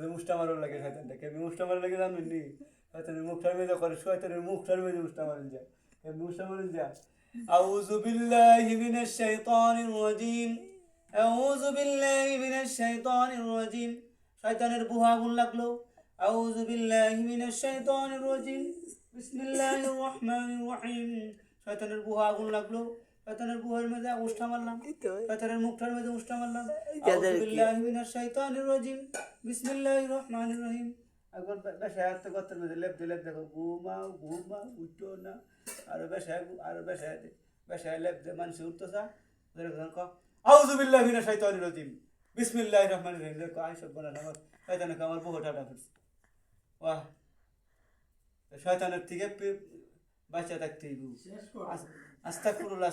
মুখটা মারো লাগে শয়তানটাকে মুখটা মারো লাগে জানেন নি শয়তানের মুখটার মেজে করে শয়তানের মুখটার মেজে মুখটা মারেন যা মুখটা মারেন যা আউযু বিল্লাহি মিনাশ শাইতানির রাজিম আউযু বিল্লাহি মিনাশ শাইতানির রাজিম শয়তানের বুহা আগুন লাগলো আউযু বিল্লাহি মিনাশ শাইতানির রাজিম বিসমিল্লাহির রহমানির রহিম শয়তানের বুহা আগুন লাগলো শয়তানের বুহার মধ্যে উষ্টা মারলাম শয়তানের মুখটার মধ্যে উষ্টা মারলাম আউযু বিল্লাহি মিনাশ শাইতানির রাজিম বিসমিল্লাহির রহমানির রহিম একবার বেশায় হাতে গর্তের মধ্যে লেপ দেখো ঘুমাও ঘুমাও উঠো না আরো বেশায় লেপ দে মানুষ উঠতেছা আউযু বিল্লাহি মিনাশ শাইতানির রাজিম বিসমিল্লাহির রহমানির রহিম দেখো আইসব বলা আমার শয়তানকে আমার বুহটা ফেলছে বাহ শয়তানের থেকে বাঁচা থাকতেই আস্তাগফিরুল্লাহ